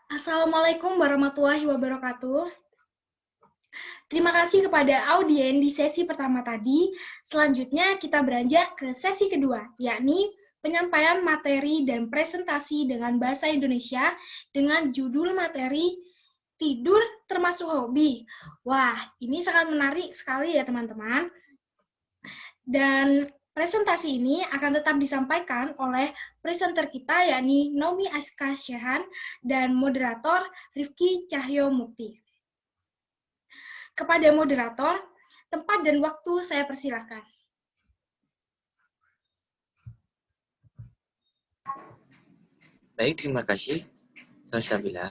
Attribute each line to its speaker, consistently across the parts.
Speaker 1: Assalamualaikum warahmatullahi wabarakatuh. Terima kasih kepada audien di sesi pertama tadi. Selanjutnya kita beranjak ke sesi kedua, yakni penyampaian materi dan presentasi dengan bahasa Indonesia dengan judul materi Tidur Termasuk Hobi. Wah, ini sangat menarik sekali ya teman-teman. Dan presentasi ini akan tetap disampaikan oleh presenter kita, yakni Naomi Aska Syehan dan moderator Rifki Cahyo Mukti. Kepada moderator, tempat dan waktu saya persilakan.
Speaker 2: Baik, terima kasih, Salsabila.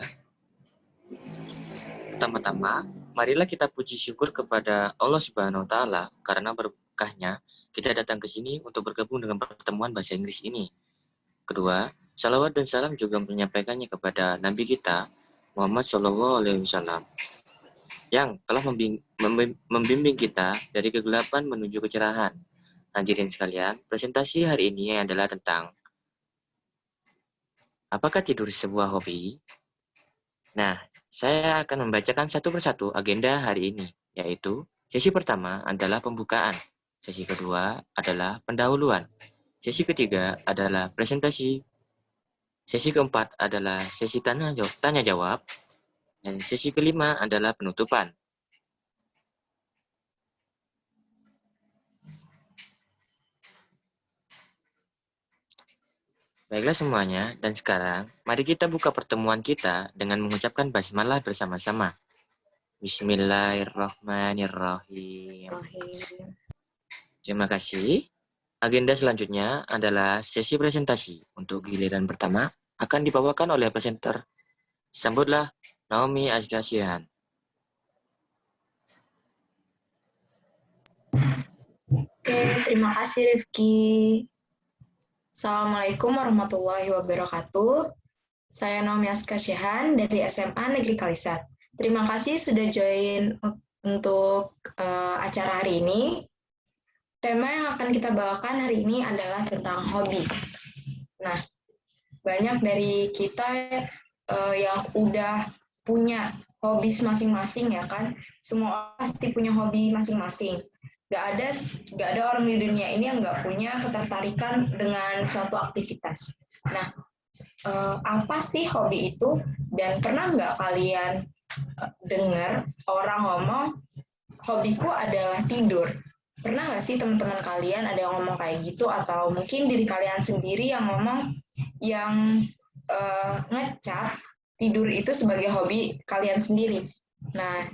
Speaker 2: Pertama-tama, marilah kita puji syukur kepada Allah Subhanahu wa Ta'ala karena berkahnya kita datang ke sini untuk bergabung dengan pertemuan bahasa Inggris ini. Kedua, salawat dan salam juga menyampaikannya kepada Nabi kita, Muhammad SAW, yang telah membimbing kita dari kegelapan menuju kecerahan. Hadirin sekalian, presentasi hari ini adalah tentang apakah tidur sebuah hobi? Nah, saya akan membacakan satu persatu agenda hari ini, yaitu sesi pertama adalah pembukaan, sesi kedua adalah pendahuluan, sesi ketiga adalah presentasi, sesi keempat adalah sesi tanya jawab, dan sesi kelima adalah penutupan. Baiklah semuanya, dan sekarang mari kita buka pertemuan kita dengan mengucapkan basmalah bersama-sama. Bismillahirrahmanirrahim. Terima kasih. Agenda selanjutnya adalah sesi presentasi. Untuk giliran pertama akan dibawakan oleh presenter. Sambutlah Naomi Aska Syehan.
Speaker 3: Oke, terima kasih Rifki. Assalamualaikum warahmatullahi wabarakatuh. Saya Naomi Aska Syehan dari SMA Negeri Kalisat. Terima kasih sudah join untuk acara hari ini. Tema yang akan kita bawakan hari ini adalah tentang hobi. Nah, banyak dari kita yang udah punya hobi masing-masing ya kan. Semua pasti punya hobi masing-masing. Gak ada orang di dunia ini yang gak punya ketertarikan dengan suatu aktivitas. Nah, apa sih hobi itu? Dan pernah nggak kalian dengar orang ngomong, hobiku adalah tidur? Pernah nggak sih teman-teman kalian ada yang ngomong kayak gitu? Atau mungkin diri kalian sendiri yang ngomong, yang ngecap tidur itu sebagai hobi kalian sendiri? Nah,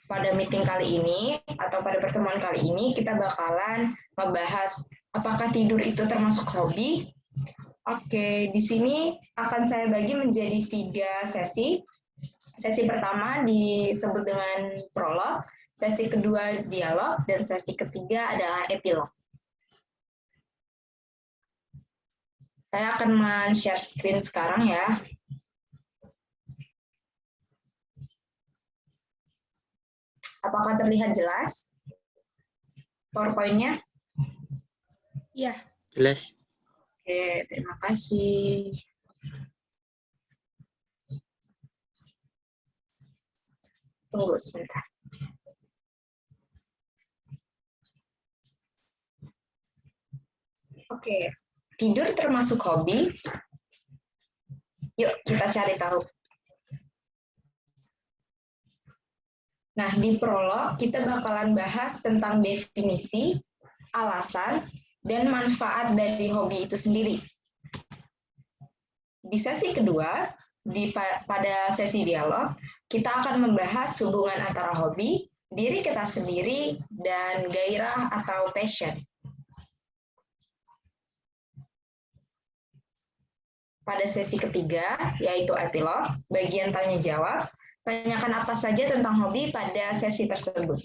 Speaker 3: pada meeting kali ini atau pada pertemuan kali ini kita bakalan membahas apakah tidur itu termasuk hobi. Oke, di sini akan saya bagi menjadi 3 sesi. Sesi pertama disebut dengan prolog, sesi kedua dialog, dan sesi ketiga adalah epilog. Saya akan men-share screen sekarang ya. Apakah terlihat jelas PowerPoint-nya?
Speaker 1: Iya.
Speaker 2: Jelas.
Speaker 3: Oke, terima kasih. Tunggu sebentar. Oke, tidur termasuk hobi? Yuk kita cari tahu. Nah, di prolog kita bakalan bahas tentang definisi, alasan, dan manfaat dari hobi itu sendiri. Di sesi kedua, pada sesi dialog, kita akan membahas hubungan antara hobi, diri kita sendiri, dan gairah atau passion. Pada sesi ketiga, yaitu epilog, bagian tanya-jawab, tanyakan apa saja tentang hobi pada sesi tersebut.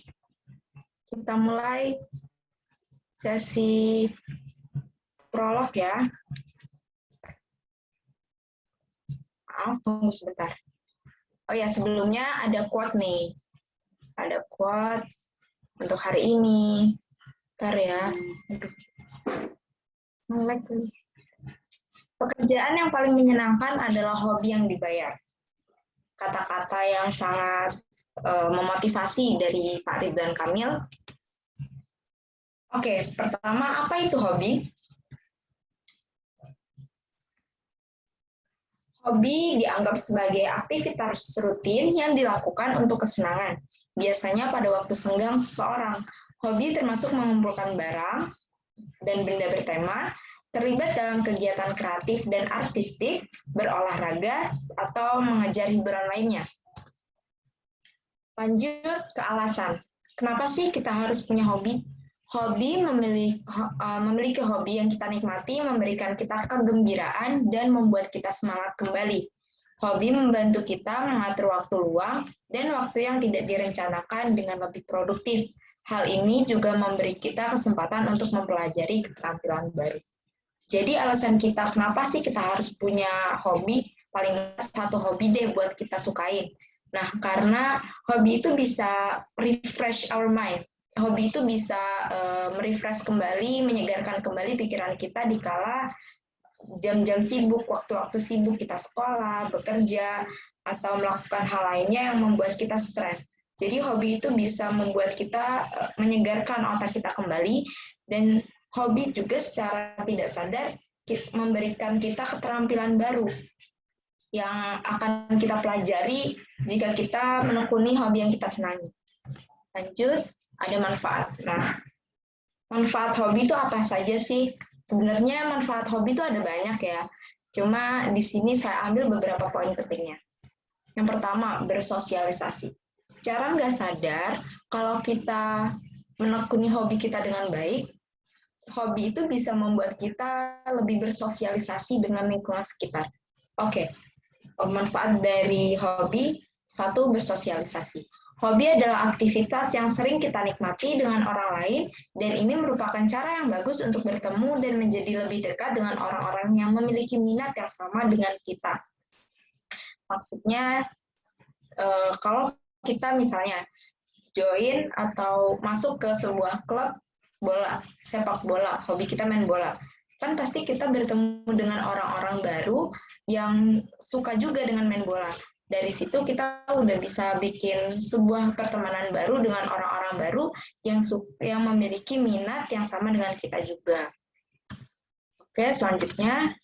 Speaker 3: Kita mulai sesi prolog ya. Maaf, tunggu sebentar. Oh ya, sebelumnya ada quote nih. Ada quote untuk hari ini. Bentar ya. Pekerjaan yang paling menyenangkan adalah hobi yang dibayar. kata-kata yang sangat memotivasi dari Pak Ridwan Kamil. Oke, pertama, apa itu hobi? Hobi dianggap sebagai aktivitas rutin yang dilakukan untuk kesenangan, biasanya pada waktu senggang seseorang. Hobi termasuk mengumpulkan barang dan benda bertema, terlibat dalam kegiatan kreatif dan artistik, berolahraga, atau mengejar hiburan lainnya. Lanjut ke alasan. Kenapa sih kita harus punya hobi? Memiliki hobi yang kita nikmati memberikan kita kegembiraan dan membuat kita semangat kembali. Hobi membantu kita mengatur waktu luang dan waktu yang tidak direncanakan dengan lebih produktif. Hal ini juga memberi kita kesempatan untuk mempelajari keterampilan baru. Jadi alasan kita kenapa sih kita harus punya hobi, paling nggak satu hobi deh buat kita sukain. Nah, karena hobi itu bisa refresh our mind. Hobi itu bisa merefresh kembali, menyegarkan kembali pikiran kita di kala jam-jam sibuk, waktu-waktu sibuk kita sekolah, bekerja, atau melakukan hal lainnya yang membuat kita stres. Jadi hobi itu bisa membuat kita menyegarkan otak kita kembali, dan hobi juga secara tidak sadar memberikan kita keterampilan baru yang akan kita pelajari jika kita menekuni hobi yang kita senangi. Lanjut, ada manfaat. Nah, manfaat hobi itu apa saja sih? Sebenarnya manfaat hobi itu ada banyak ya. Cuma di sini saya ambil beberapa poin pentingnya. Yang pertama, bersosialisasi. Secara nggak sadar, kalau kita menekuni hobi kita dengan baik, hobi itu bisa membuat kita lebih bersosialisasi dengan lingkungan sekitar. Oke, manfaat dari hobi, satu, bersosialisasi. Hobi adalah aktivitas yang sering kita nikmati dengan orang lain, dan ini merupakan cara yang bagus untuk bertemu dan menjadi lebih dekat dengan orang-orang yang memiliki minat yang sama dengan kita. Maksudnya, kalau kita misalnya join atau masuk ke sebuah klub bola, sepak bola, hobi kita main bola, kan pasti kita bertemu dengan orang-orang baru yang suka juga dengan main bola. Dari situ kita udah bisa bikin sebuah pertemanan baru dengan orang-orang baru yang memiliki minat yang sama dengan kita juga. Oke, selanjutnya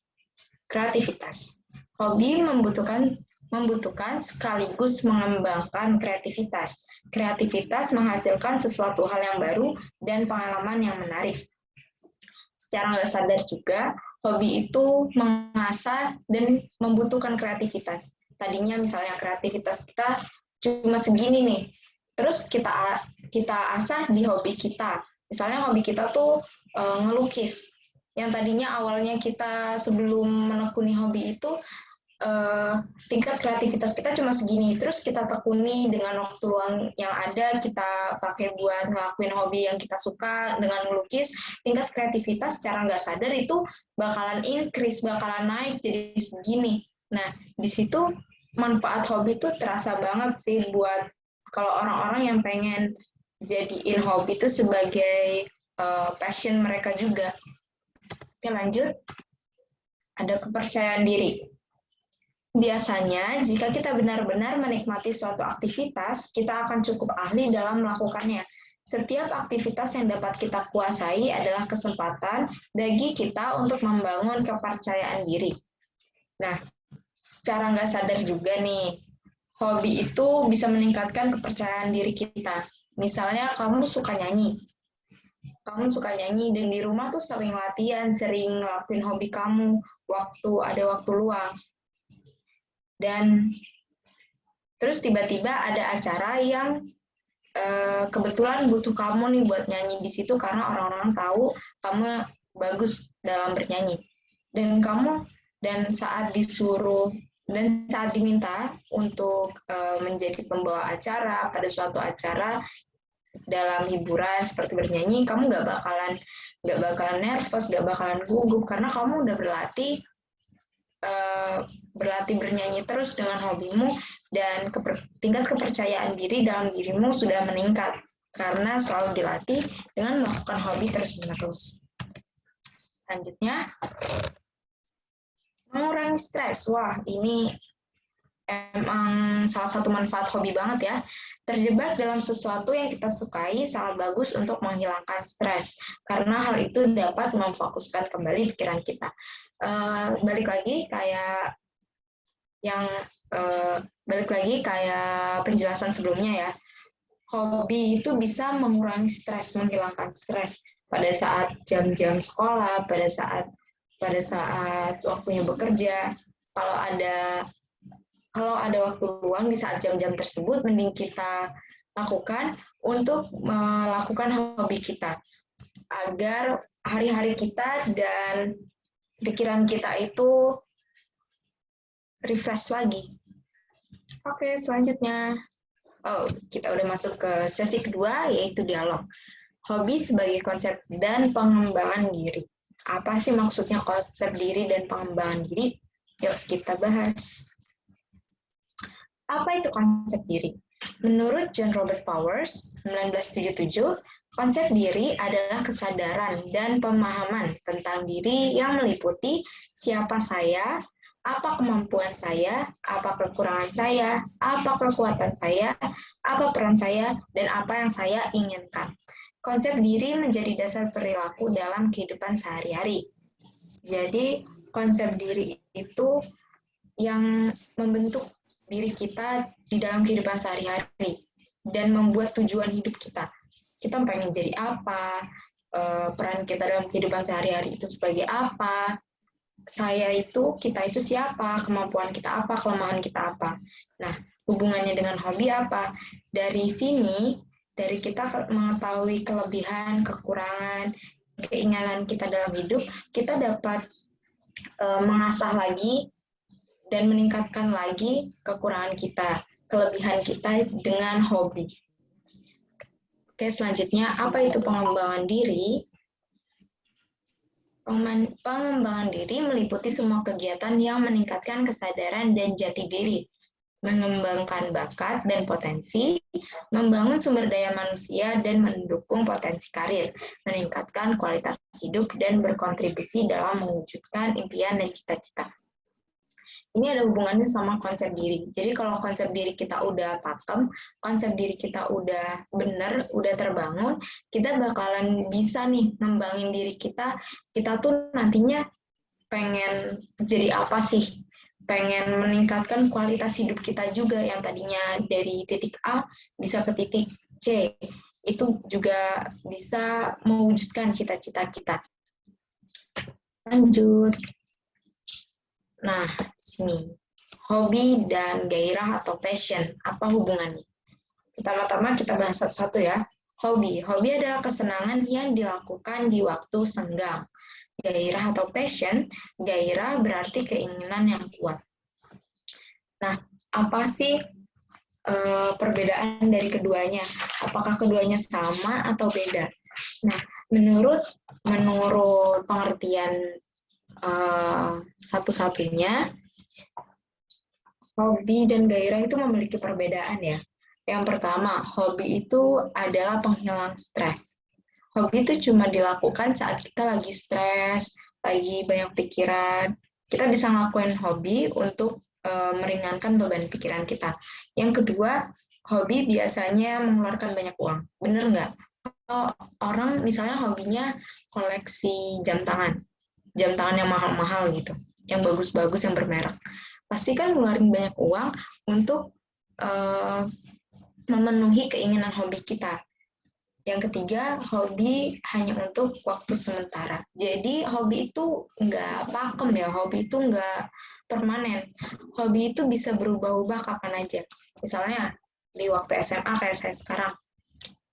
Speaker 3: kreativitas. Hobi membutuhkan sekaligus mengembangkan kreativitas. Kreativitas menghasilkan sesuatu hal yang baru dan pengalaman yang menarik. Secara nggak sadar juga, hobi itu mengasah dan membutuhkan kreativitas. Tadinya misalnya kreativitas kita cuma segini nih, terus kita asah di hobi kita. Misalnya hobi kita tuh ngelukis. Yang tadinya awalnya kita sebelum menekuni hobi itu tingkat kreativitas kita cuma segini, terus kita tekuni dengan waktu luang yang ada, kita pakai buat ngelakuin hobi yang kita suka dengan melukis, tingkat kreativitas secara nggak sadar itu bakalan increase, bakalan naik jadi segini. Nah, di situ manfaat hobi itu terasa banget sih buat kalau orang-orang yang pengen jadiin hobi itu sebagai passion mereka juga. Oke, lanjut. Ada kepercayaan diri. Biasanya, jika kita benar-benar menikmati suatu aktivitas, kita akan cukup ahli dalam melakukannya. Setiap aktivitas yang dapat kita kuasai adalah kesempatan bagi kita untuk membangun kepercayaan diri. Nah, secara nggak sadar juga nih, hobi itu bisa meningkatkan kepercayaan diri kita. Misalnya, kamu suka nyanyi. Kamu suka nyanyi, dan di rumah tuh sering latihan, sering ngelakuin hobi kamu, ada waktu luang. Dan terus tiba-tiba ada acara yang kebetulan butuh kamu nih buat nyanyi di situ karena orang-orang tahu kamu bagus dalam bernyanyi. Dan saat diminta untuk menjadi pembawa acara pada suatu acara dalam hiburan seperti bernyanyi, kamu nggak bakalan nervous, nggak bakalan gugup karena kamu udah berlatih bernyanyi terus dengan hobimu, dan tingkat kepercayaan diri dalam dirimu sudah meningkat karena selalu dilatih dengan melakukan hobi terus-menerus. Selanjutnya, mengurangi stres. Wah, ini emang salah satu manfaat hobi banget ya. Terjebak dalam sesuatu yang kita sukai sangat bagus untuk menghilangkan stres, karena hal itu dapat memfokuskan kembali pikiran kita. Balik lagi kayak penjelasan sebelumnya ya, hobi itu bisa mengurangi stres, menghilangkan stres pada saat jam-jam sekolah, pada saat waktunya bekerja. Kalau ada waktu luang di saat jam-jam tersebut, mending kita lakukan untuk melakukan hobi kita agar hari-hari kita dan pikiran kita itu refresh lagi. Oke, selanjutnya. Kita udah masuk ke sesi kedua, yaitu dialog. Hobi sebagai konsep dan pengembangan diri. Apa sih maksudnya konsep diri dan pengembangan diri? Yuk, kita bahas. Apa itu konsep diri? Menurut John Robert Powers, 1977, konsep diri adalah kesadaran dan pemahaman tentang diri yang meliputi siapa saya, apa kemampuan saya, apa kekurangan saya, apa kekuatan saya, apa peran saya, dan apa yang saya inginkan. Konsep diri menjadi dasar perilaku dalam kehidupan sehari-hari. Jadi, konsep diri itu yang membentuk diri kita di dalam kehidupan sehari-hari dan membuat tujuan hidup kita. Kita pengen jadi apa, peran kita dalam kehidupan sehari-hari itu sebagai apa, kita itu siapa, kemampuan kita apa, kelemahan kita apa. Nah, hubungannya dengan hobi apa? Dari sini, dari kita mengetahui kelebihan, kekurangan, keinginan kita dalam hidup, kita dapat mengasah lagi dan meningkatkan lagi kekurangan kita, kelebihan kita dengan hobi. Oke, selanjutnya, apa itu pengembangan diri? Pengembangan diri meliputi semua kegiatan yang meningkatkan kesadaran dan jati diri, mengembangkan bakat dan potensi, membangun sumber daya manusia dan mendukung potensi karir, meningkatkan kualitas hidup dan berkontribusi dalam mewujudkan impian dan cita-cita. Ini ada hubungannya sama konsep diri. Jadi kalau konsep diri kita udah pakem, konsep diri kita udah bener, udah terbangun, kita bakalan bisa nih ngembangin diri kita. Kita tuh nantinya pengen jadi apa sih? Pengen meningkatkan kualitas hidup kita juga, yang tadinya dari titik A bisa ke titik C. Itu juga bisa mewujudkan cita-cita kita. Lanjut. Nah, sini. Hobi dan gairah atau passion, apa hubungannya? Pertama-tama kita bahas satu-satu ya. Hobi. Hobi adalah kesenangan yang dilakukan di waktu senggang. Gairah atau passion, gairah berarti keinginan yang kuat. Nah, apa sih perbedaan dari keduanya? Apakah keduanya sama atau beda? Nah, menurut pengertian satu-satunya, hobi dan gairah itu memiliki perbedaan ya. Yang pertama, hobi itu adalah penghilang stres. Hobi itu cuma dilakukan saat kita lagi stres, lagi banyak pikiran. Kita bisa ngelakuin hobi untuk meringankan beban pikiran kita. Yang kedua, hobi biasanya mengeluarkan banyak uang. Bener nggak? Kalau orang misalnya hobinya koleksi jam tangan yang mahal-mahal gitu, yang bagus-bagus, yang bermerek, pasti kan ngeluarin banyak uang untuk memenuhi keinginan hobi kita. Yang ketiga, hobi hanya untuk waktu sementara. Jadi hobi itu nggak pakem ya, hobi itu nggak permanen. Hobi itu bisa berubah-ubah kapan aja. Misalnya di waktu SMA kayak saya sekarang,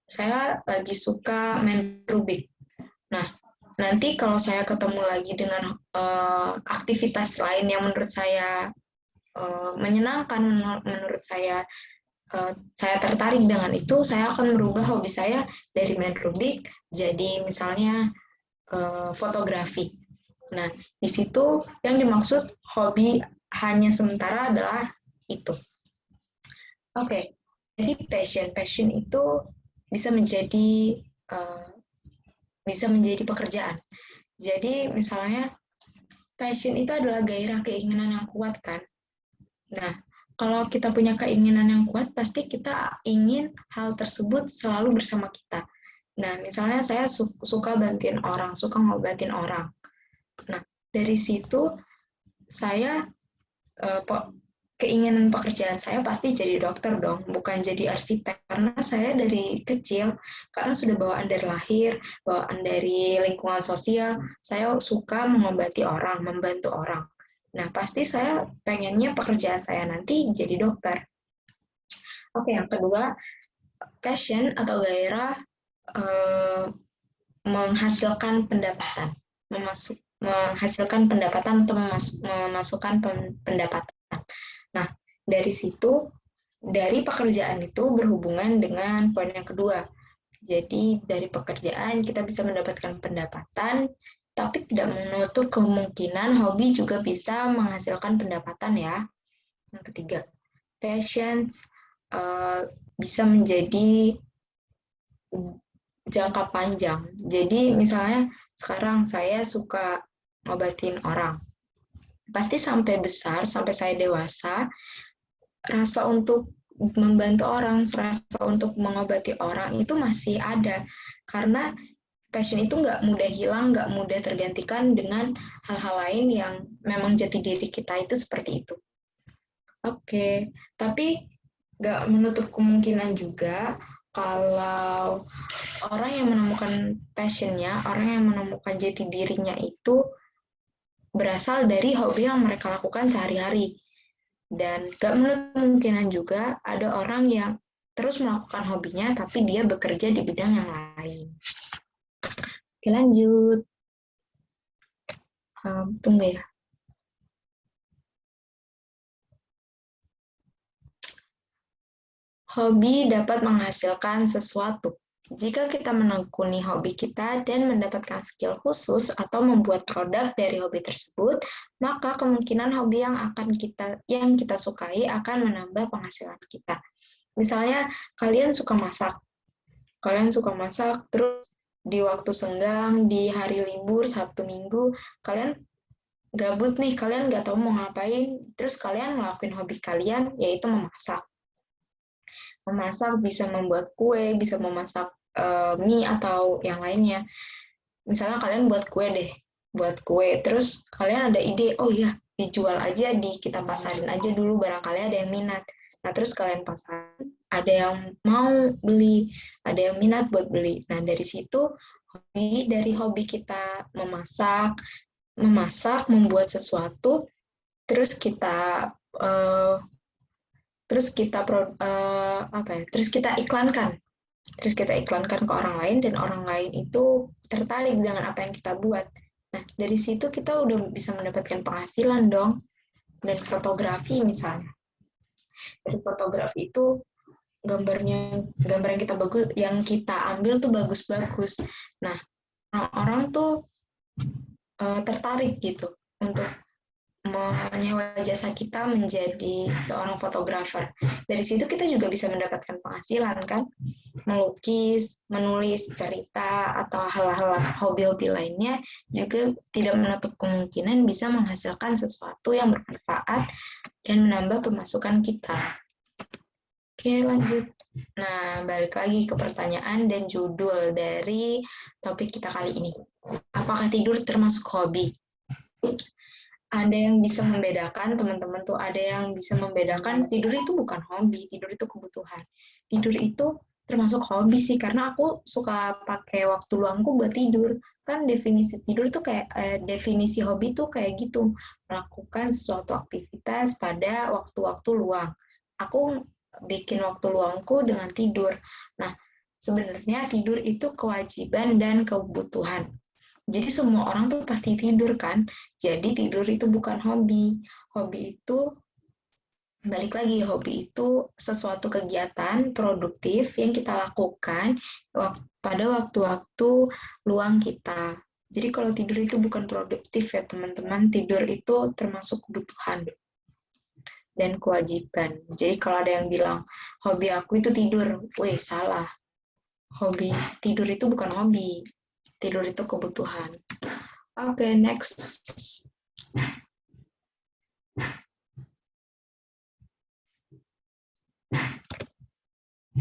Speaker 3: saya lagi suka main Rubik. Nah, nanti kalau saya ketemu lagi dengan aktivitas lain yang menurut saya menyenangkan, menurut saya tertarik dengan itu, saya akan merubah hobi saya dari main Rubik jadi misalnya fotografi. Nah, di situ yang dimaksud hobi hanya sementara adalah itu. Oke, jadi passion itu bisa menjadi pekerjaan. Jadi misalnya passion itu adalah gairah keinginan yang kuat kan. Nah, kalau kita punya keinginan yang kuat, pasti kita ingin hal tersebut selalu bersama kita. Nah, misalnya saya suka bantuin orang, suka ngobatin orang. Nah, dari situ saya keinginan pekerjaan saya pasti jadi dokter dong, bukan jadi arsitek. Karena saya dari kecil, karena sudah bawaan dari lahir, bawaan dari lingkungan sosial, saya suka mengobati orang, membantu orang. Nah, pasti saya pengennya pekerjaan saya nanti jadi dokter. Oke, yang kedua, passion atau gairah menghasilkan pendapatan, menghasilkan pendapatan atau memasukkan pendapatan. Nah, dari situ, dari pekerjaan itu berhubungan dengan poin yang kedua. Jadi, dari pekerjaan kita bisa mendapatkan pendapatan, tapi tidak menutup kemungkinan hobi juga bisa menghasilkan pendapatan ya. Yang ketiga, passion bisa menjadi jangka panjang. Jadi, misalnya sekarang saya suka ngobatin orang. Pasti sampai besar, sampai saya dewasa, rasa untuk membantu orang, rasa untuk mengobati orang itu masih ada. Karena passion itu nggak mudah hilang, nggak mudah tergantikan dengan hal-hal lain yang memang jati diri kita itu seperti itu. Oke, tapi nggak menutup kemungkinan juga kalau orang yang menemukan passion-nya, orang yang menemukan jati dirinya itu berasal dari hobi yang mereka lakukan sehari-hari. Dan gak menutup kemungkinan juga ada orang yang terus melakukan hobinya, tapi dia bekerja di bidang yang lain. Oke, lanjut. Tunggu ya. Hobi dapat menghasilkan sesuatu. Jika kita menekuni hobi kita dan mendapatkan skill khusus atau membuat produk dari hobi tersebut, maka kemungkinan hobi yang kita sukai akan menambah penghasilan kita. Misalnya kalian suka masak. Terus di waktu senggang, di hari libur, Sabtu Minggu, kalian gabut nih, kalian nggak tahu mau ngapain, terus kalian ngelakuin hobi kalian, yaitu memasak. Memasak bisa membuat kue, bisa memasak mie atau yang lainnya. Misalnya kalian buat kue, terus kalian ada ide, oh iya, dijual aja, kita pasarin aja dulu, barangkali ada yang minat. Nah, terus kalian pasarin, ada yang mau beli, ada yang minat buat beli. Nah, dari situ, dari hobi kita memasak, membuat sesuatu, terus kita iklankan. Terus kita iklankan ke orang lain, dan orang lain itu tertarik dengan apa yang kita buat. Nah, dari situ kita udah bisa mendapatkan penghasilan dong. Dan fotografi misalnya. Dari fotografi itu gambar yang kita ambil tuh bagus-bagus. Nah, orang tuh tertarik gitu untuk menyewa jasa kita menjadi seorang fotografer. Dari situ kita juga bisa mendapatkan penghasilan kan, melukis, menulis cerita, atau hal-hal hobi-hobi lainnya juga tidak menutup kemungkinan bisa menghasilkan sesuatu yang bermanfaat dan menambah pemasukan kita. Oke, lanjut. Nah, balik lagi ke pertanyaan dan judul dari topik kita kali ini. Apakah tidur termasuk hobi? Ada yang bisa membedakan, teman-teman tuh ada yang bisa membedakan tidur itu bukan hobi, tidur itu kebutuhan. Tidur itu termasuk hobi sih, karena aku suka pakai waktu luangku buat tidur. Kan definisi tidur itu kayak, definisi hobi tuh kayak gitu, melakukan sesuatu aktivitas pada waktu-waktu luang. Aku bikin waktu luangku dengan tidur. Nah, sebenarnya tidur itu kewajiban dan kebutuhan. Jadi semua orang tuh pasti tidur kan. Jadi tidur itu bukan hobi. Hobi itu, balik lagi, hobi itu sesuatu kegiatan produktif yang kita lakukan pada waktu-waktu luang kita. Jadi kalau tidur itu bukan produktif ya teman-teman, tidur itu termasuk kebutuhan dan kewajiban. Jadi kalau ada yang bilang, hobi aku itu tidur, weh salah. Tidur itu bukan hobi. Tidur itu kebutuhan. Oke, next.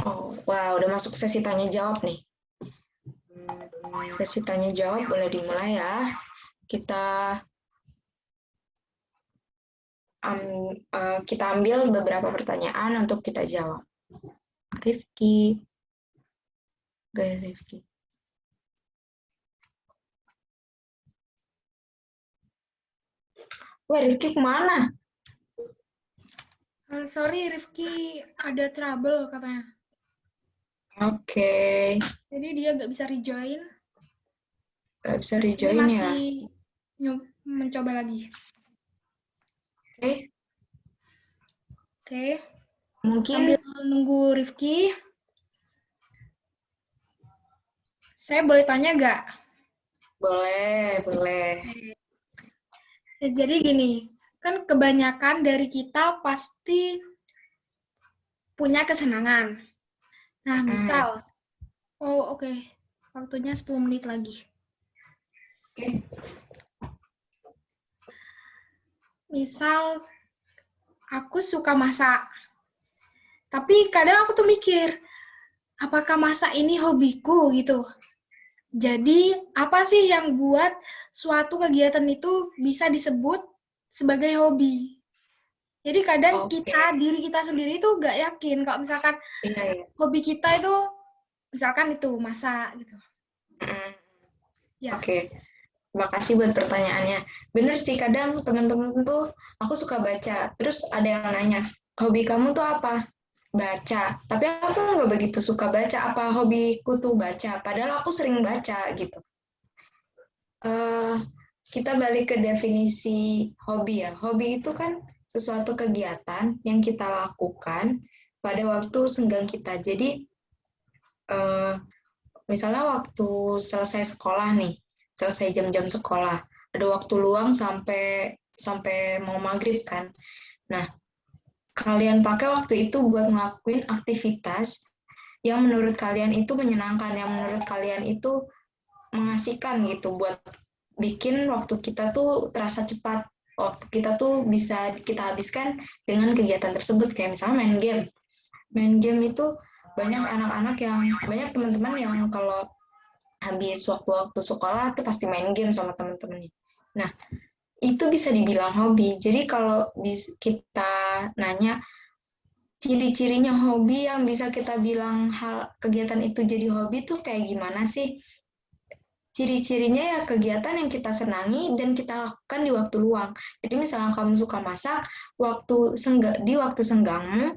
Speaker 3: Oh, wah, udah masuk sesi tanya jawab nih. Sesi tanya jawab boleh dimulai ya. Kita kita ambil beberapa pertanyaan untuk kita jawab. Rifki, guys Rifki. Wah, Rifki kemana?
Speaker 1: Sorry, Rifki ada trouble katanya.
Speaker 3: Oke,
Speaker 1: Jadi dia nggak bisa rejoin.
Speaker 3: nggak bisa
Speaker 1: Dia
Speaker 3: rejoin ya.
Speaker 1: masih mencoba lagi.
Speaker 3: Oke,
Speaker 1: Oke.
Speaker 3: mungkin
Speaker 1: Sambil nunggu Rifki, saya boleh tanya nggak?
Speaker 3: boleh, boleh.
Speaker 1: Jadi gini, kan kebanyakan dari kita pasti punya kesenangan. Nah, misal, oh oke, waktunya 10 menit lagi.
Speaker 3: Oke.
Speaker 1: Misal, aku suka masak. Tapi kadang aku tuh mikir, apakah masak ini hobiku gitu? Jadi, apa sih yang buat suatu kegiatan itu bisa disebut sebagai hobi? Jadi kadang
Speaker 3: Oke.
Speaker 1: diri kita sendiri tuh gak yakin kalau misalkan
Speaker 3: Iya, iya.
Speaker 1: hobi kita itu, misalkan itu masak gitu. Ya.
Speaker 3: Oke. Terima kasih buat pertanyaannya. Bener sih, kadang teman-teman tuh, aku suka baca. Terus ada yang nanya, hobi kamu tuh apa? Baca. Tapi aku nggak begitu suka baca. Apa hobiku tuh baca? Padahal aku sering baca gitu. Kita balik ke definisi hobi ya. Hobi itu kan sesuatu kegiatan yang kita lakukan pada waktu senggang kita. Jadi, misalnya waktu selesai sekolah nih, selesai jam-jam sekolah, ada waktu luang sampai mau maghrib kan. Nah, kalian pakai waktu itu buat ngelakuin aktivitas yang menurut kalian itu menyenangkan, yang menurut kalian itu mengasihkan gitu, buat bikin waktu kita tuh terasa cepat. Waktu kita tuh bisa kita habiskan dengan kegiatan tersebut, kayak misalnya main game. Main game itu banyak anak-anak banyak teman-teman yang kalau habis waktu-waktu sekolah tuh pasti main game sama teman-temannya. Nah, itu bisa dibilang hobi. Jadi kalau kita nanya ciri-cirinya hobi yang bisa kita bilang kegiatan itu jadi hobi tuh kayak gimana sih? Ciri-cirinya ya kegiatan yang kita senangi dan kita lakukan di waktu luang. Jadi misalnya kamu suka masak, di waktu senggangmu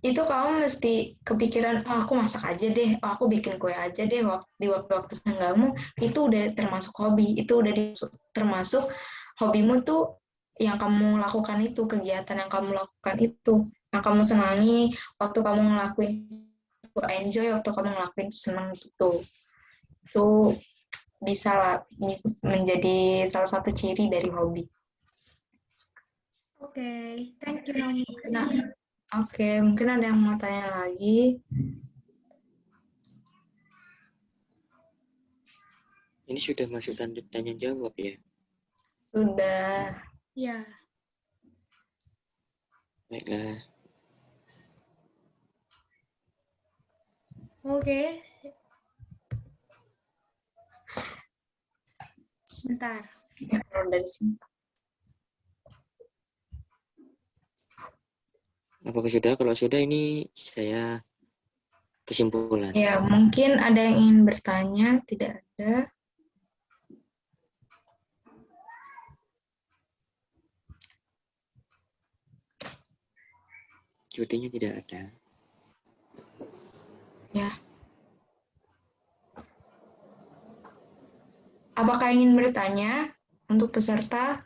Speaker 3: itu kamu mesti kepikiran, oh aku masak aja deh, oh aku bikin kue aja deh di waktu-waktu senggangmu, itu udah termasuk hobi, itu udah termasuk hobimu tuh yang kamu lakukan itu, kegiatan yang kamu lakukan itu, yang kamu senangi, waktu kamu ngelakuin itu enjoy, waktu kamu ngelakuin itu senang gitu. Itu bisa lah menjadi salah satu ciri dari hobi.
Speaker 1: Oke, thank you Naomi.
Speaker 3: Nah, oke, mungkin ada yang mau tanya lagi.
Speaker 2: Ini sudah masuk dan tanya jawab ya?
Speaker 3: Sudah.
Speaker 1: Ya.
Speaker 2: Baiklah.
Speaker 1: Oke. Bentar.
Speaker 3: Dari sini.
Speaker 2: Apakah sudah? Kalau sudah ini saya kesimpulan.
Speaker 3: Ya, mungkin ada yang ingin bertanya, tidak ada.
Speaker 2: Sepertinya tidak ada.
Speaker 3: Ya. Apakah ingin bertanya untuk peserta?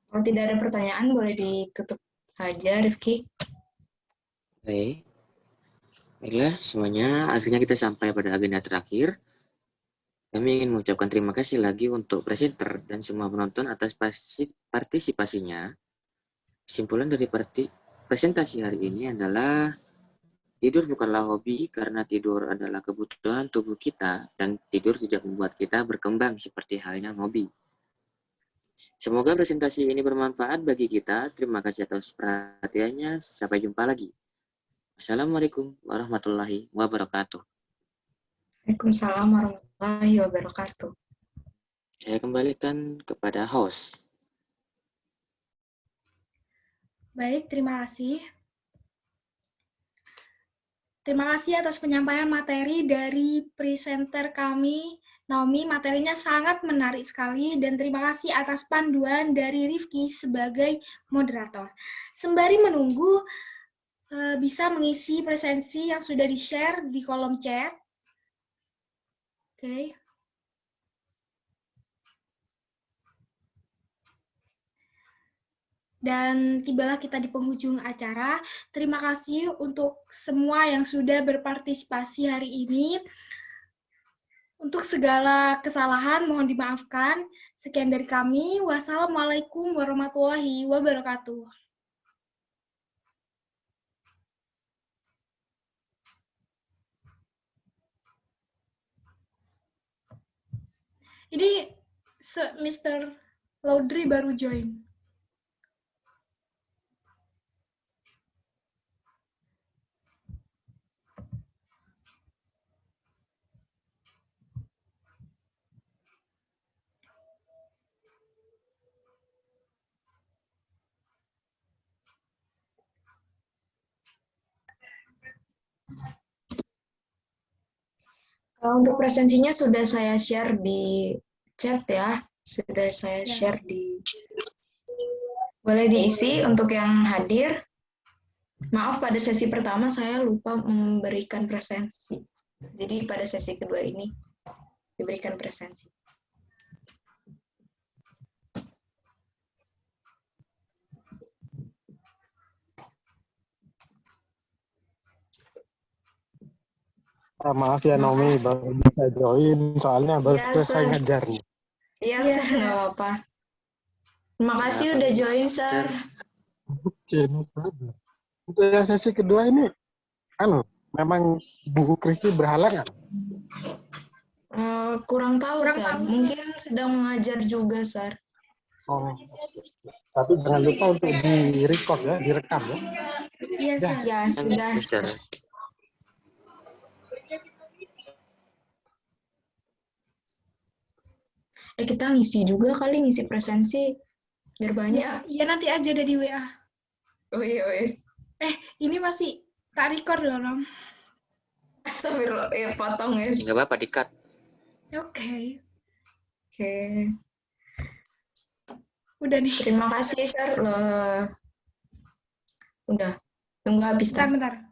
Speaker 3: Kalau tidak ada pertanyaan, boleh ditutup saja, Rifki.
Speaker 2: Baik. Baiklah, semuanya. Akhirnya kita sampai pada agenda terakhir. Kami ingin mengucapkan terima kasih lagi untuk presenter dan semua penonton atas partisipasinya. Kesimpulan dari presentasi hari ini adalah Tidur bukanlah hobi karena tidur adalah kebutuhan tubuh kita dan tidur tidak membuat kita berkembang seperti halnya hobi. Semoga presentasi ini bermanfaat bagi kita. Terima kasih atas perhatiannya. Sampai jumpa lagi. Assalamualaikum warahmatullahi wabarakatuh.
Speaker 3: Waalaikumsalam warahmatullahi wabarakatuh.
Speaker 2: Saya kembalikan kepada host.
Speaker 1: Baik, terima kasih. Terima kasih atas penyampaian materi dari presenter kami, Naomi. Materinya sangat menarik sekali dan terima kasih atas panduan dari Rifki sebagai moderator. Sembari menunggu, bisa mengisi presensi yang sudah di-share di kolom chat. Oke. Dan tibalah kita di penghujung acara. Terima kasih untuk semua yang sudah berpartisipasi hari ini. Untuk segala kesalahan mohon dimaafkan. Sekian dari kami. Wassalamualaikum warahmatullahi wabarakatuh. Ini Mr. Laudri baru join.
Speaker 3: Untuk presensinya sudah saya share di chat ya. Sudah saya
Speaker 1: Ya.
Speaker 3: share di... Boleh diisi untuk yang hadir. Maaf, pada sesi pertama saya lupa memberikan presensi. Jadi pada sesi kedua ini diberikan presensi.
Speaker 4: Maaf ya Naomi, baru bisa join, soalnya baru
Speaker 3: Iya,
Speaker 4: selesai
Speaker 3: Sir.
Speaker 4: ngajar nih.
Speaker 3: Iya,
Speaker 1: Iya,
Speaker 3: Sir, nggak apa-apa. Terima kasih udah join, Sir.
Speaker 4: Oke, no problem. Untuk yang sesi kedua ini, memang Bu Kristi berhalangan.
Speaker 3: Kurang tahu,
Speaker 1: Kurang
Speaker 3: Sir.
Speaker 1: tahu, Sir.
Speaker 3: Mungkin sedang mengajar juga, Sir.
Speaker 4: Oh, tapi jangan lupa untuk di-record ya, direkam ya.
Speaker 1: Iya, Sir.
Speaker 3: Ya, sudah, Sir. Kita ngisi juga kali, ngisi presensi. Biar banyak.
Speaker 1: Iya, nanti aja ada di WA.
Speaker 3: Oh iya.
Speaker 1: Ini masih tak record loh, Nom.
Speaker 3: Astagfirullah, potong ya.
Speaker 2: Nggak apa-apa, di-cut.
Speaker 1: Oke.
Speaker 3: Oke.
Speaker 1: Udah nih.
Speaker 3: Terima kasih, Sir. Udah. Tunggu habis.
Speaker 1: Bentar.